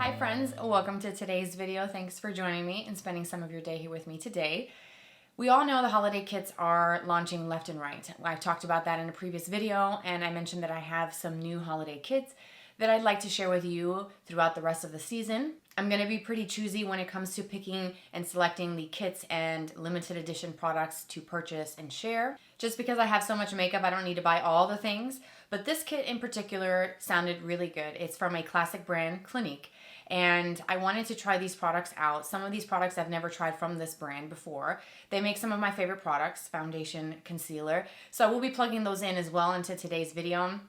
Hi friends, welcome to today's video. Thanks for joining me and spending some of your day here with me today. We all know the holiday kits are launching left and right. I talked about that in a previous video, and I mentioned that I have some new holiday kits that I'd like to share with you throughout the rest of the season. I'm going to be pretty choosy when it comes to picking and selecting the kits and limited edition products to purchase and share. Just because I have so much makeup, I don't need to buy all the things, but this kit in particular sounded really good. It's from a classic brand, Clinique, and I wanted to try these products out. Some of these products I've never tried from this brand before. They make some of my favorite products, foundation, concealer, so we'll be plugging those in as well into today's video.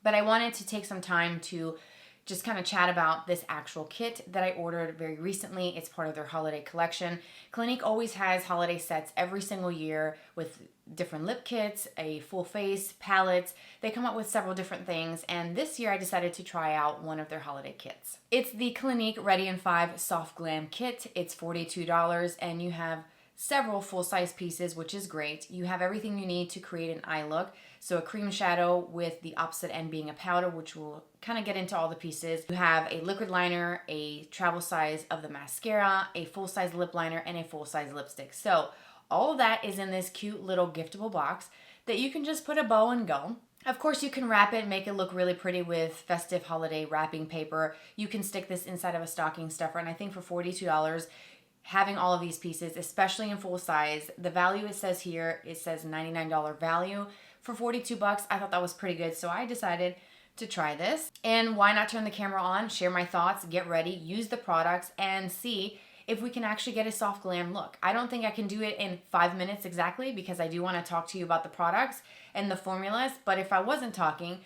But I wanted to take some time to just kind of chat about this actual kit that I ordered very recently. It's part of their holiday collection. Clinique always has holiday sets every single year with different lip kits, a full face, palettes. They come up with several different things, and this year I decided to try out one of their holiday kits. It's the Clinique Ready in 5 Soft Glam Kit. It's $42, and you have several full-size pieces, which is great. You have everything you need to create an eye look. So a cream shadow with the opposite end being a powder, which will kind of get into all the pieces. You have a liquid liner, a travel size of the mascara, a full-size lip liner, and a full-size lipstick. So all of that is in this cute little giftable box that you can just put a bow and go. Of course, you can wrap it and make it look really pretty with festive holiday wrapping paper. You can stick this inside of a stocking stuffer, and I think for $42, having all of these pieces, especially in full size, the value it says here, it says $99 value. For 42 bucks, I thought that was pretty good, so I decided to try this. And why not turn the camera on, share my thoughts, get ready, use the products, and see if we can actually get a soft glam look. I don't think I can do it in 5 minutes exactly because I do want to talk to you about the products and the formulas, but if I wasn't talking,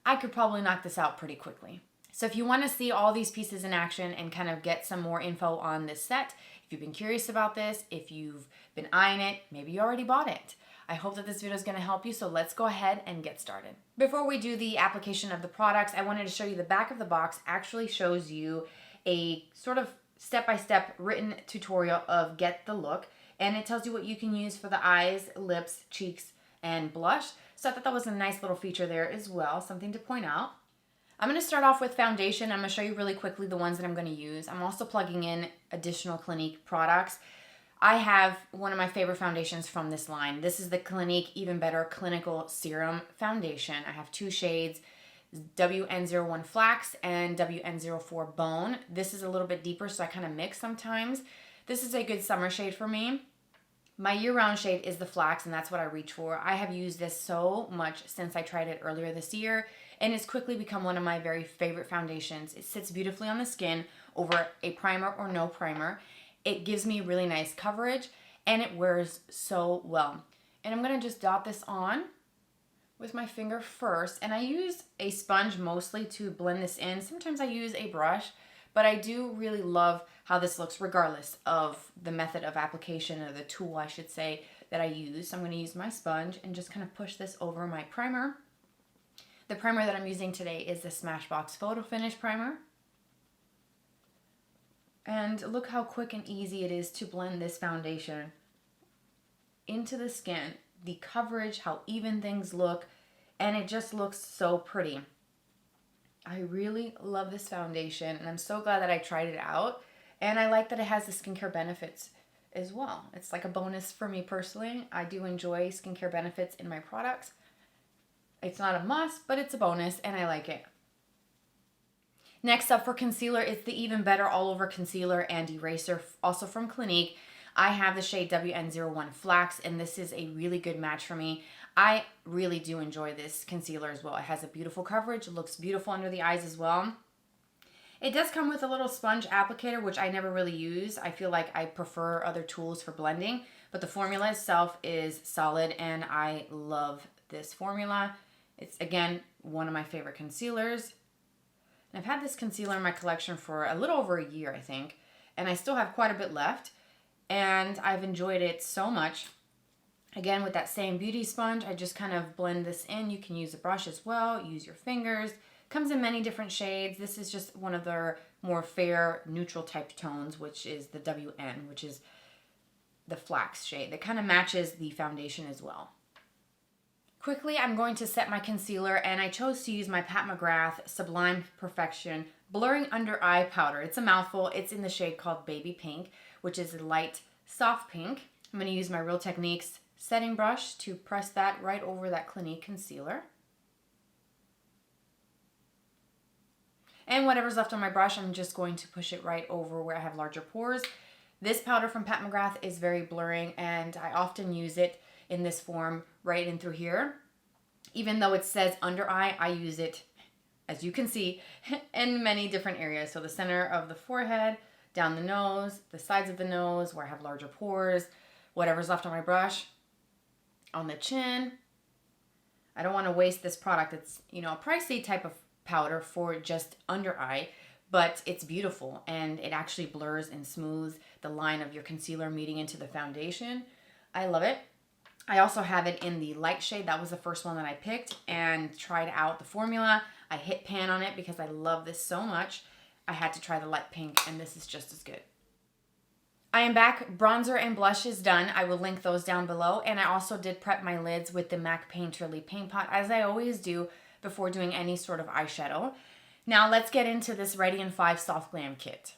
I could probably knock this out pretty quickly. So if you want to see all these pieces in action and kind of get some more info on this set, if you've been curious about this, if you've been eyeing it, maybe you already bought it. I hope that this video is going to help you, so let's go ahead and get started. Before we do the application of the products, I wanted to show you the back of the box actually shows you a sort of step-by-step written tutorial of Get the Look, and it tells you what you can use for the eyes, lips, cheeks, and blush. So I thought that was a nice little feature there as well, something to point out. I'm going to start off with foundation. I'm going to show you really quickly the ones that I'm going to use. I'm also plugging in additional Clinique products. I have one of my favorite foundations from this line. This is the Clinique Even Better Clinical Serum Foundation. I have two shades, WN01 Flax and WN04 Bone. This is a little bit deeper, so I kind of mix sometimes. This is a good summer shade for me. My year-round shade is the Flax, and that's what I reach for. I have used this so much since I tried it earlier this year, and it's quickly become one of my very favorite foundations. It sits beautifully on the skin over a primer or no primer. It gives me really nice coverage, and it wears so well. And I'm going to just dot this on with my finger first, and I use a sponge mostly to blend this in. Sometimes I use a brush, but I do really love how this looks regardless of the method of application, or the tool I should say, that I use. So I'm going to use my sponge and just kind of push this over my primer. The primer that I'm using today is the Smashbox Photo Finish Primer. And look how quick and easy it is to blend this foundation into the skin. The coverage, how even things look, and it just looks so pretty. I really love this foundation, and I'm so glad that I tried it out. And I like that it has the skincare benefits as well. It's like a bonus for me personally. I do enjoy skincare benefits in my products. It's not a must, but it's a bonus, and I like it. Next up for concealer, it's the Even Better All Over Concealer and Eraser, also from Clinique. I have the shade WN01 Flax, and this is a really good match for me. I really do enjoy this concealer as well. It has a beautiful coverage. It looks beautiful under the eyes as well. It does come with a little sponge applicator, which I never really use. I feel like I prefer other tools for blending, but the formula itself is solid, and I love this formula. It's, again, one of my favorite concealers. And I've had this concealer in my collection for a little over a year, I think, and I still have quite a bit left, and I've enjoyed it so much. Again, with that same beauty sponge, I just kind of blend this in. You can use a brush as well, use your fingers. Comes in many different shades. This is just one of their more fair, neutral type tones, which is the WN, which is the Flax shade. That kind of matches the foundation as well. Quickly, I'm going to set my concealer, and I chose to use my Pat McGrath Sublime Perfection Blurring Under Eye Powder. It's a mouthful. It's in the shade called Baby Pink, which is a light, soft pink. I'm going to use my Real Techniques setting brush to press that right over that Clinique concealer. And whatever's left on my brush, I'm just going to push it right over where I have larger pores. This powder from McGrath is very blurring, and I often use it in this form right in through here. Even though it says under eye, I use it, as you can see, in many different areas. So the center of the forehead, down the nose, the sides of the nose where I have larger pores, whatever's left on my brush, on the chin. I don't want to waste this product. It's, you know, a pricey type of powder for just under eye, but it's beautiful and it actually blurs and smooths the line of your concealer meeting into the foundation. I love it. I also have it in the light shade. That was the first one that I picked and tried out the formula. I hit pan on it because I love this so much. I had to try the light pink, and this is just as good. I am back. Bronzer and blush is done. I will link those down below. And I also did prep my lids with the MAC Painterly Paint Pot, as I always do before doing any sort of eyeshadow. Now let's get into this Ready in 5 Soft Glam kit.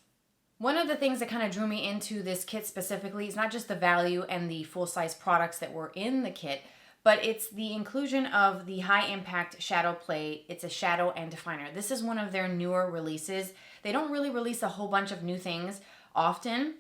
One of the things that kind of drew me into this kit specifically is not just the value and the full-size products that were in the kit, but it's the inclusion of the high impact shadow play. It's a shadow and definer. This is one of their newer releases. They don't really release a whole bunch of new things often.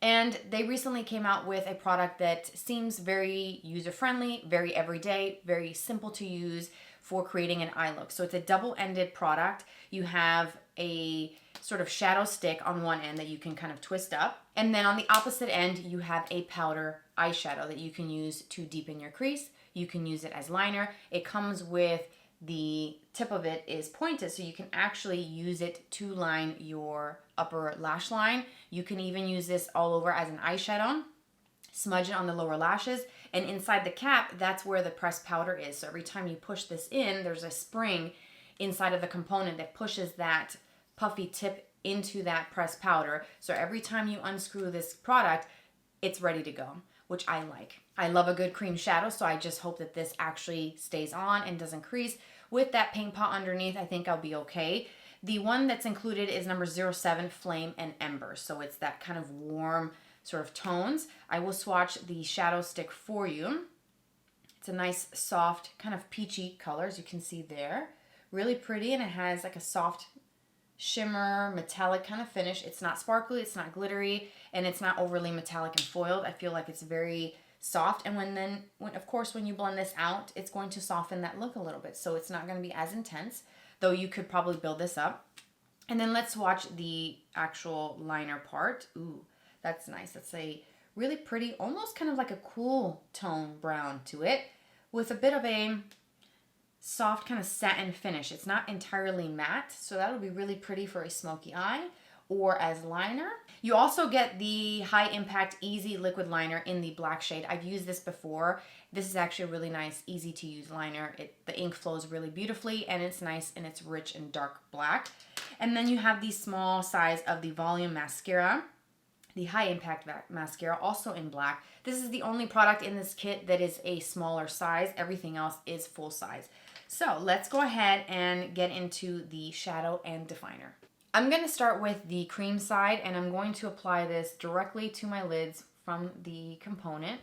And they recently came out with a product that seems very user-friendly, very everyday, very simple to use for creating an eye look. So it's a double-ended product. You have a sort of shadow stick on one end that you can kind of twist up. And then on the opposite end, you have a powder eyeshadow that you can use to deepen your crease. You can use it as liner. It comes with the tip of it is pointed, so you can actually use it to line your upper lash line. You can even use this all over as an eyeshadow, smudge it on the lower lashes, and inside the cap, that's where the pressed powder is. So every time you push this in, there's a spring inside of the component that pushes that puffy tip into that pressed powder. So every time you unscrew this product, it's ready to go, which I like. I love a good cream shadow, so I just hope that this actually stays on and doesn't crease. With that paint pot underneath, I think I'll be okay. The one that's included is number 07, Flame and Ember. So it's that kind of warm sort of tones. I will swatch the shadow stick for you. It's a nice, soft, kind of peachy color, as you can see there. Really pretty, and it has like a soft shimmer, metallic kind of finish. It's not sparkly, it's not glittery, and it's not overly metallic and foiled. I feel like it's very soft, and when of course when you blend this out, it's going to soften that look a little bit, so it's not going to be as intense, though you could probably build this up. And then let's watch the actual liner part. Ooh, that's nice. That's a really pretty, almost kind of like a cool tone brown to it, with a bit of a soft kind of satin finish. It's not entirely matte, so that would be really pretty for a smoky eye or as liner. You also get the High Impact Easy Liquid Liner in the black shade. I've used this before. This is actually a really nice, easy to use liner. The ink flows really beautifully, and it's nice, and it's rich and dark black. And then you have the small size of the Volume Mascara, the High Impact Mascara, also in black. This is the only product in this kit that is a smaller size. Everything else is full size. So let's go ahead and get into the shadow and definer. I'm going to start with the cream side, and I'm going to apply this directly to my lids from the component.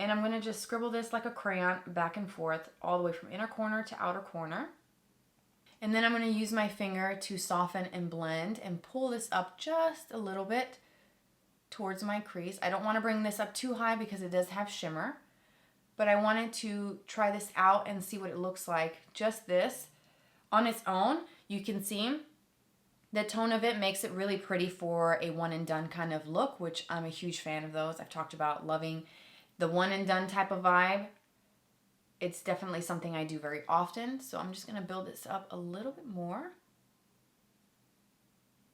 And I'm going to just scribble this like a crayon back and forth all the way from inner corner to outer corner. And then I'm going to use my finger to soften and blend and pull this up just a little bit towards my crease. I don't want to bring this up too high because it does have shimmer, but I wanted to try this out and see what it looks like. Just this on its own, you can see the tone of it makes it really pretty for a one and done kind of look, which I'm a huge fan of those. I've talked about loving the one and done type of vibe. It's definitely something I do very often. So I'm just going to build this up a little bit more.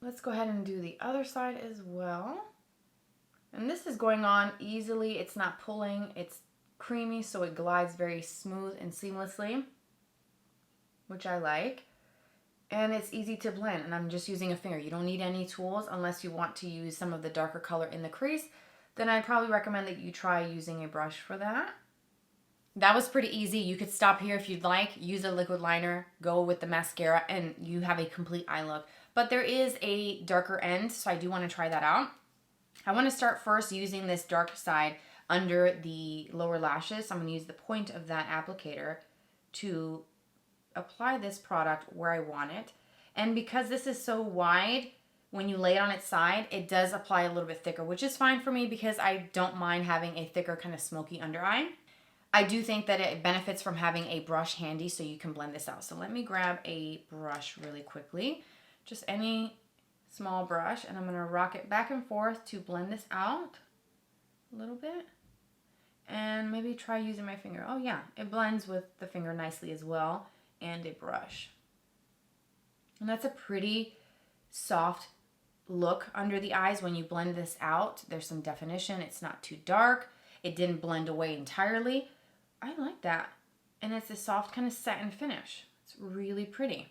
Let's go ahead and do the other side as well. And this is going on easily. It's not pulling. It's creamy, so it glides very smooth and seamlessly, which I like. And it's easy to blend, and I'm just using a finger. You don't need any tools unless you want to use some of the darker color in the crease. Then I'd probably recommend that you try using a brush for that. That was pretty easy. You could stop here if you'd like, use a liquid liner, go with the mascara, and you have a complete eye look. but there is a darker end, so I do want to try that out. I want to start first using this dark side under the lower lashes. I'm going to use the point of that applicator to apply this product where I want it. And because this is so wide, when you lay it on its side, it does apply a little bit thicker, which is fine for me because I don't mind having a thicker kind of smoky under eye. I do think that it benefits from having a brush handy so you can blend this out. So let me grab a brush really quickly, just any small brush, and I'm going to rock it back and forth to blend this out a little bit. And maybe try using my finger. Oh yeah, it blends with the finger nicely as well, and a brush. And that's a pretty soft look under the eyes when you blend this out. There's some definition. It's not too dark. It didn't blend away entirely. I like that. And it's a soft kind of satin finish. It's really pretty.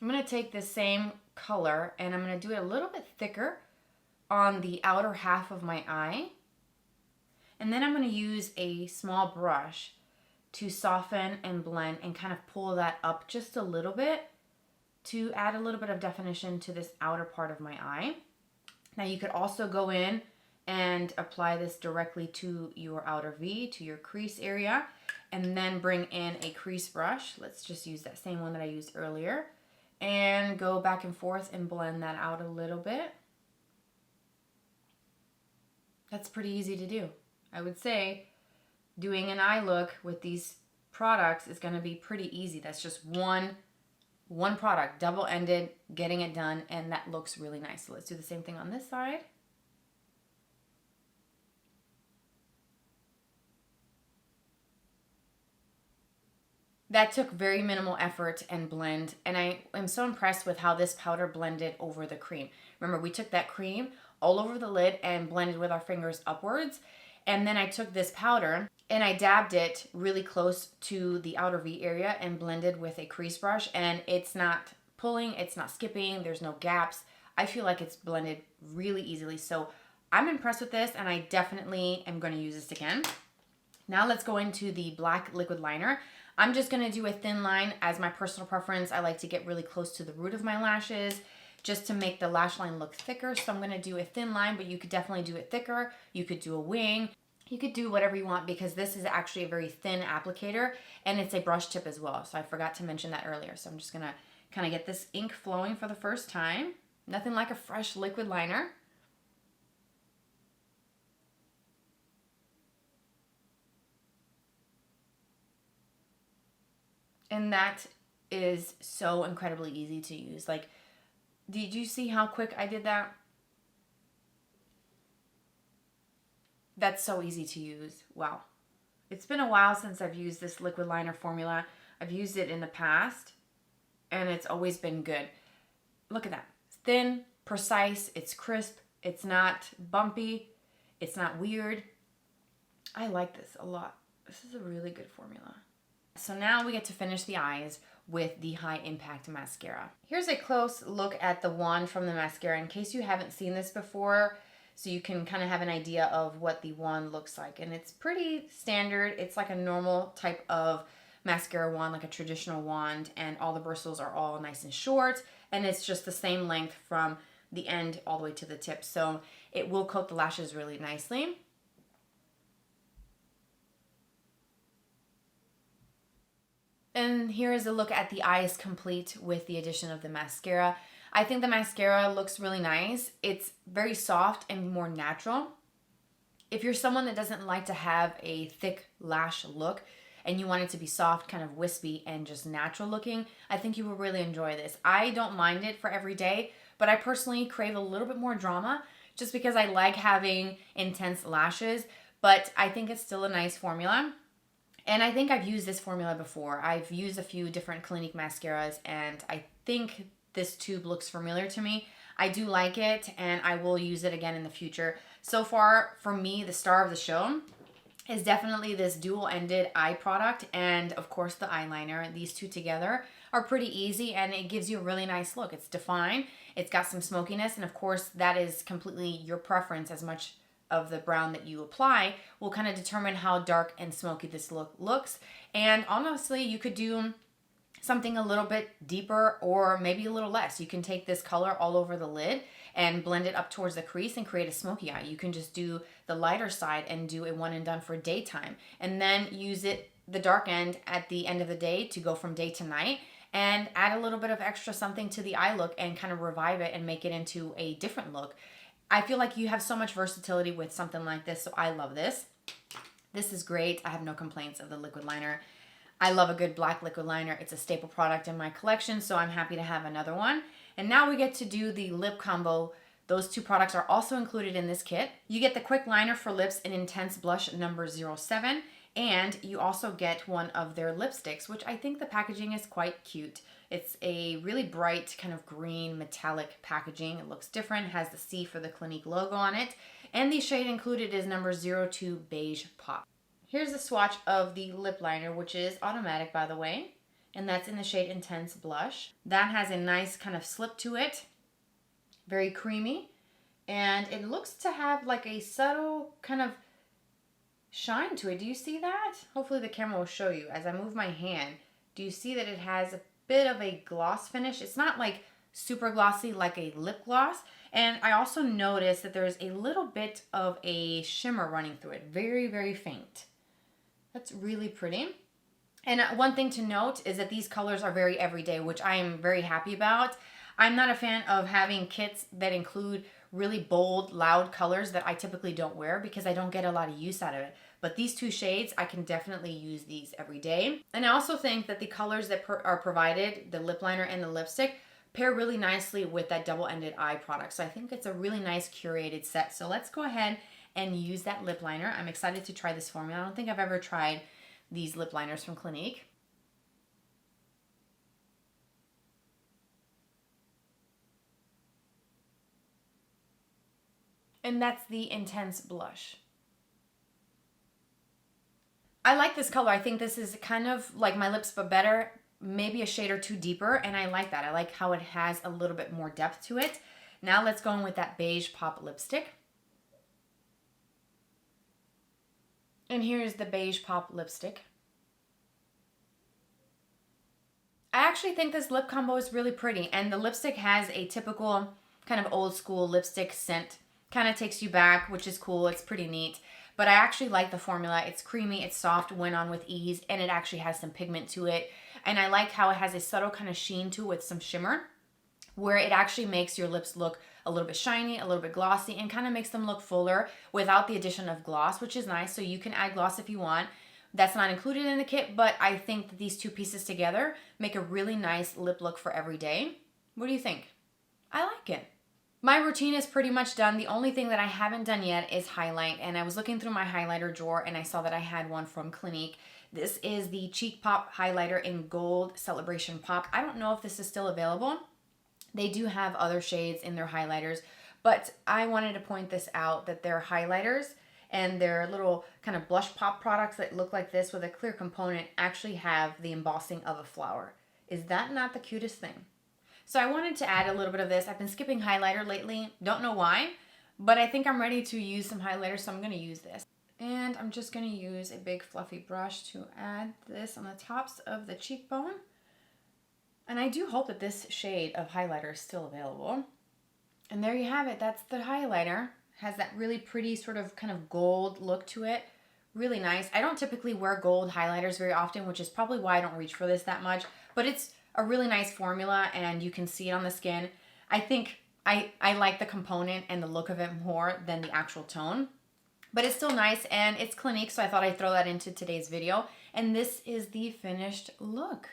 I'm going to take this same color and I'm going to do it a little bit thicker on the outer half of my eye. And then I'm going to use a small brush to soften and blend and kind of pull that up just a little bit to add a little bit of definition to this outer part of my eye. Now you could also go in and apply this directly to your outer V, to your crease area, and then bring in a crease brush. Let's just use that same one that I used earlier and go back and forth and blend that out a little bit. That's pretty easy to do. I would say doing an eye look with these products is going to be pretty easy. That's just one product, double-ended, getting it done, and that looks really nice. So let's do the same thing on this side. That took very minimal effort and blend, and I am so impressed with how this powder blended over the cream. Remember, we took that cream all over the lid and blended with our fingers upwards, and then I took this powder and I dabbed it really close to the outer V area and blended with a crease brush, and it's not pulling, it's not skipping, there's no gaps. I feel like it's blended really easily, so I'm impressed with this, and I definitely am going to use this again. Now let's go into the black liquid liner. I'm just going to do a thin line as my personal preference. I like to get really close to the root of my lashes just to make the lash line look thicker. So I'm going to do a thin line, but you could definitely do it thicker. You could do a wing. You could do whatever you want because this is actually a very thin applicator and it's a brush tip as well. So I forgot to mention that earlier. So I'm just going to kind of get this ink flowing for the first time. Nothing like a fresh liquid liner. And that is so incredibly easy to use. Like, did you see how quick I did that? That's so easy to use. Wow. It's been a while since I've used this liquid liner formula. I've used it in the past, and it's always been good. Look at that. It's thin, precise, it's crisp, it's not bumpy, it's not weird. I like this a lot. This is a really good formula. So now we get to finish the eyes with the high impact mascara. Here's a close look at the wand from the mascara in case you haven't seen this before, so you can kind of have an idea of what the wand looks like. And it's pretty standard. It's like a normal type of mascara wand, like a traditional wand, and all the bristles are all nice and short, and it's just the same length from the end all the way to the tip. So it will coat the lashes really nicely. And here is a look at the eyes complete with the addition of the mascara. I think the mascara looks really nice. It's very soft and more natural. If you're someone that doesn't like to have a thick lash look and you want it to be soft, kind of wispy, and just natural looking, I think you will really enjoy this. I don't mind it for every day, but I personally crave a little bit more drama just because I like having intense lashes, but I think it's still a nice formula. And I think I've used this formula before. I've used a few different Clinique mascaras, and I think this tube looks familiar to me. I do like it, and I will use it again in the future. So far, for me, the star of the show is definitely this dual-ended eye product, and of course the eyeliner. These two together are pretty easy, and it gives you a really nice look. It's defined, it's got some smokiness, and of course that is completely your preference as much of the brown that you apply will kind of determine how dark and smoky this look looks. And honestly, you could do something a little bit deeper or maybe a little less. You can take this color all over the lid and blend it up towards the crease and create a smoky eye. You can just do the lighter side and do a one and done for daytime, and then use it, the dark end, at the end of the day to go from day to night, and add a little bit of extra something to the eye look and kind of revive it and make it into a different look. I feel like you have so much versatility with something like this, so I love this. This is great. I have no complaints of the liquid liner. I love a good black liquid liner. It's a staple product in my collection, so I'm happy to have another one. And now we get to do the lip combo. Those two products are also included in this kit. You get the quick liner for lips in Intense Blush number 07, and you also get one of their lipsticks, which I think the packaging is quite cute. It's a really bright kind of green metallic packaging. It looks different, has the C for the Clinique logo on it, and the shade included is number 02 Beige Pop. Here's the swatch of the lip liner, which is automatic, by the way, and that's in the shade Intense Blush. That has a nice kind of slip to it, very creamy, and it looks to have like a subtle kind of shine to it. Do you see that? Hopefully the camera will show you. As I move my hand, do you see that it has a bit of a gloss finish? It's not like super glossy like a lip gloss. And I also noticed that there's a little bit of a shimmer running through it. Very, very faint. That's really pretty. And one thing to note is that these colors are very everyday, which I am very happy about. I'm not a fan of having kits that include really bold, loud colors that I typically don't wear because I don't get a lot of use out of it. But these two shades, I can definitely use these every day. And I also think that the colors that are provided, the lip liner and the lipstick, pair really nicely with that double-ended eye product. So I think it's a really nice curated set. So let's go ahead and use that lip liner. I'm excited to try this formula. I don't think I've ever tried these lip liners from Clinique. And that's the Intense Blush. I like this color. I think this is kind of like my lips but better, maybe a shade or two deeper, and I like that. I like how it has a little bit more depth to it. Now let's go in with that Beige Pop lipstick. And here's the Beige Pop lipstick. I actually think this lip combo is really pretty, and the lipstick has a typical kind of old school lipstick scent. Kind of takes you back, which is cool. It's pretty neat. But I actually like the formula. It's creamy, it's soft, went on with ease, and it actually has some pigment to it. And I like how it has a subtle kind of sheen to it with some shimmer, where it actually makes your lips look a little bit shiny, a little bit glossy, and kind of makes them look fuller without the addition of gloss, which is nice. So you can add gloss if you want. That's not included in the kit, but I think that these two pieces together make a really nice lip look for every day. What do you think? I like it. My routine is pretty much done. The only thing that I haven't done yet is highlight, and I was looking through my highlighter drawer and I saw that I had one from Clinique. This is the Cheek Pop highlighter in Gold Celebration Pop. I don't know if this is still available. They do have other shades in their highlighters, but I wanted to point this out, that their highlighters and their little kind of blush pop products that look like this with a clear component actually have the embossing of a flower. Is that not the cutest thing? So I wanted to add a little bit of this. I've been skipping highlighter lately. Don't know why, but I think I'm ready to use some highlighter, so I'm going to use this. And I'm just going to use a big fluffy brush to add this on the tops of the cheekbone. And I do hope that this shade of highlighter is still available. And there you have it. That's the highlighter. Has that really pretty sort of kind of gold look to it. Really nice. I don't typically wear gold highlighters very often, which is probably why I don't reach for this that much. But it's a really nice formula, and you can see it on the skin. I think I like the component and the look of it more than the actual tone. But it's still nice, and it's Clinique, so I thought I'd throw that into today's video. And this is the finished look.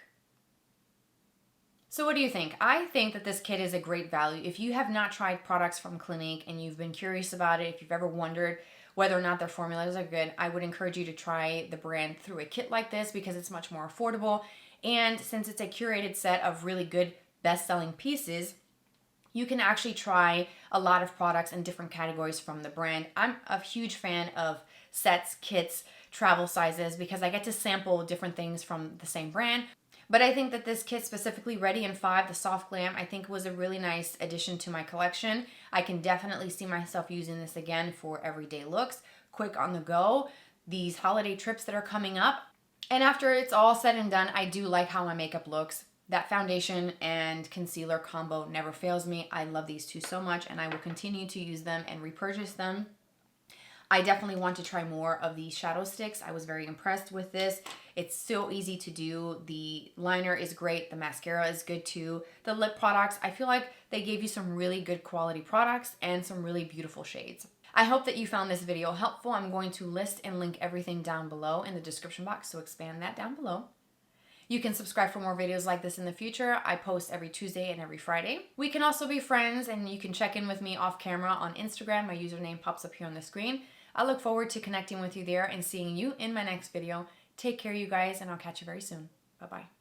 So what do you think? I think that this kit is a great value. If you have not tried products from Clinique and you've been curious about it, if you've ever wondered whether or not their formulas are good, I would encourage you to try the brand through a kit like this because it's much more affordable. And since it's a curated set of really good best-selling pieces, you can actually try a lot of products in different categories from the brand. I'm a huge fan of sets, kits, travel sizes because I get to sample different things from the same brand. But I think that this kit, specifically Ready in 5, the Soft Glam, I think was a really nice addition to my collection. I can definitely see myself using this again for everyday looks, quick on the go, these holiday trips that are coming up. And after it's all said and done, I do like how my makeup looks. That foundation and concealer combo never fails me. I love these two so much, and I will continue to use them and repurchase them. I definitely want to try more of these shadow sticks. I was very impressed with this. It's so easy to do. The liner is great. The mascara is good too. The lip products, I feel like they gave you some really good quality products and some really beautiful shades. I hope that you found this video helpful. I'm going to list and link everything down below in the description box, so expand that down below. You can subscribe for more videos like this in the future. I post every Tuesday and every Friday. We can also be friends, and you can check in with me off camera on Instagram. My username pops up here on the screen. I look forward to connecting with you there and seeing you in my next video. Take care, you guys, and I'll catch you very soon. Bye-bye.